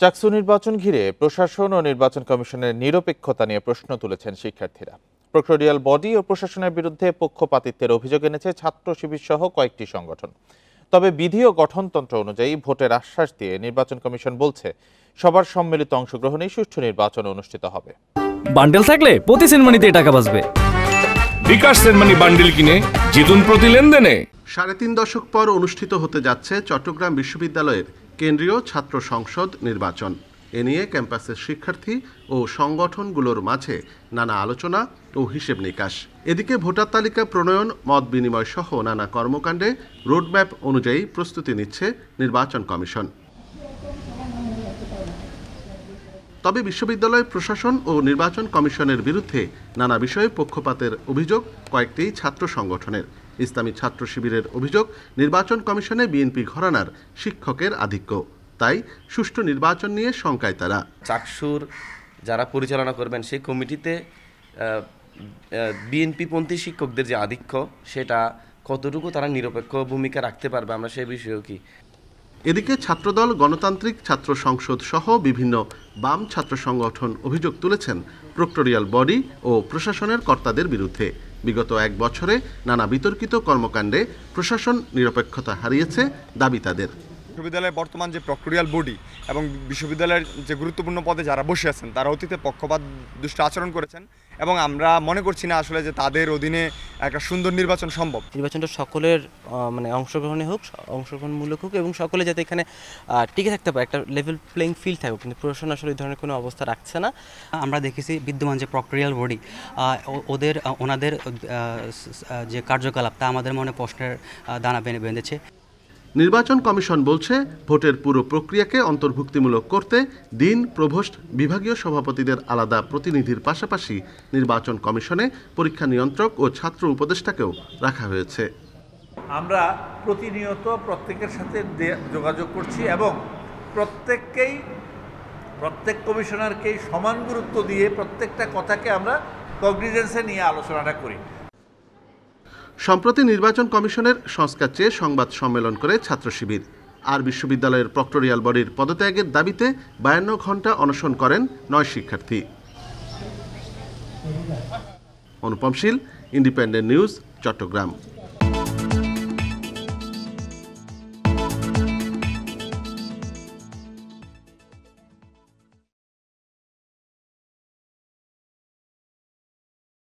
চাকসু নির্বাচন ঘিরে প্রশাসন ও নির্বাচন কমিশনের নিরপেক্ষতা নিয়ে প্রশ্ন তুলেছেন শিক্ষার্থীরা। প্রক্টোরিয়াল বডি ও প্রশাসনের বিরুদ্ধে পক্ষপাতিত্বের অভিযোগ এনেছে ছাত্র শিবির সহ কয়েকটি সংগঠন। তবে বিধি ও গঠনতন্ত্র অনুযায়ী ভোটের আশ্বাস দিয়ে নির্বাচন কমিশন বলছে, সবার সম্মিলিত অংশগ্রহণেই সুষ্ঠু নির্বাচন অনুষ্ঠিত হবে। বান্ডেল থাকলে প্রতি সেনমানিতে টাকা বাঁচবে। বিকাশ সেনমানি বান্ডেল কিনে জিতুন প্রতি লেনদেনে। ৩.৫ দশক পর অনুষ্ঠিত হতে যাচ্ছে চট্টগ্রাম বিশ্ববিদ্যালয়ের কেন্দ্রীয় ছাত্র সংসদ নির্বাচন। এ নিয়ে ক্যাম্পাসের শিক্ষার্থী ও সংগঠনগুলোর মাঝে নানা আলোচনা ও হিসেব নিকাশ। এদিকে ভোটার তালিকা প্রণয়ন, মত বিনিময় সহ নানা কর্মকাণ্ডে রোডম্যাপ অনুযায়ী প্রস্তুতি নিচ্ছে নির্বাচন কমিশন। তবে বিশ্ববিদ্যালয় প্রশাসন ও নির্বাচন কমিশনের বিরুদ্ধে নানা বিষয়ে পক্ষপাতের অভিযোগ কয়েকটি ছাত্র সংগঠনের। ইসলামী ছাত্র শিবিরের অভিযোগ, নির্বাচন কমিশনে বিএনপি ঘরানার শিক্ষকের আধিক্য, তাই সুষ্ঠু নির্বাচন নিয়ে শঙ্কায় তারা। চাকসুর যারা পরিচালনা করবেন সেই কমিটিতে বিএনপিপন্থী শিক্ষকদের যে আধিক্য, সেটা কতটুকু তারা নিরপেক্ষ ভূমিকা রাখতে পারবে, আমরা সেই বিষয়েও কি। এদিকে ছাত্রদল, গণতান্ত্রিক ছাত্র সংসদ সহ বিভিন্ন বাম ছাত্র সংগঠন অভিযোগ তুলেছেন প্রক্টোরিয়াল বডি ও প্রশাসনের কর্তাদের বিরুদ্ধে। বিগত 1 বছরে নানা বিতর্কিত কর্মকাণ্ডে প্রশাসন নিরপেক্ষতা হারিয়েছে দাবি তাদের। বিশ্ববিদ্যালয়ের বর্তমান যে প্রক্টোরিয়াল বডি এবং বিশ্ববিদ্যালয়ের যে গুরুত্বপূর্ণ পদে যারা বসে আছেন, তারা অতীতে পক্ষপাত দুষ্ট আচরণ করেছেন এবং আমরা মনে করছি না আসলে যে তাদের অধীনে একটা সুন্দর নির্বাচন সম্ভব। নির্বাচনটা সকলের অংশগ্রহণে হোক, অংশগ্রহণমূলক হোক এবং সকলে যাতে এখানে টিকে থাকতে পারে, একটা লেভেল প্লেইং ফিল্ড থাকুক, কিন্তু প্রশাসন আসলে এই ধরনের কোনো অবস্থা রাখছে না। আমরা দেখেছি বিদ্যমান যে প্রক্টোরিয়াল বডি, ওনাদের যে কার্যকলাপ তা আমাদের মনে প্রশ্নের দানা বেঁধেছে। নির্বাচন কমিশন বলছে, ভোটের পুরো প্রক্রিয়াকে অন্তর্ভুক্তিমূলক করতে দিন, প্রভোস্ট, বিভাগীয় সভাপতিদের আলাদা প্রতিনিধির পাশাপাশি নির্বাচন কমিশনে পরীক্ষা নিয়ন্ত্রক ও ছাত্র উপদেষ্টাকেও রাখা হয়েছে। আমরা প্রতিনিয়ত প্রত্যেকের সাথে যোগাযোগ করছি এবং প্রত্যেক কমিশনারকেই সমান গুরুত্ব দিয়ে প্রত্যেকটা কথাকে আমরা কগনিজেন্সে নিয়ে আলোচনাটা করি। সম্প্রতি নির্বাচন কমিশনের সংস্কার চেয়ে সংবাদ সম্মেলন করে ছাত্র শিবির। আর বিশ্ববিদ্যালয়ের প্রক্টোরিয়াল বডির পদত্যাগের দাবিতে 52 ঘণ্টা অনশন করেন 9 শিক্ষার্থী। অনুপম শীল, ইন্ডিপেন্ডেন্ট নিউজ, চট্টগ্রাম।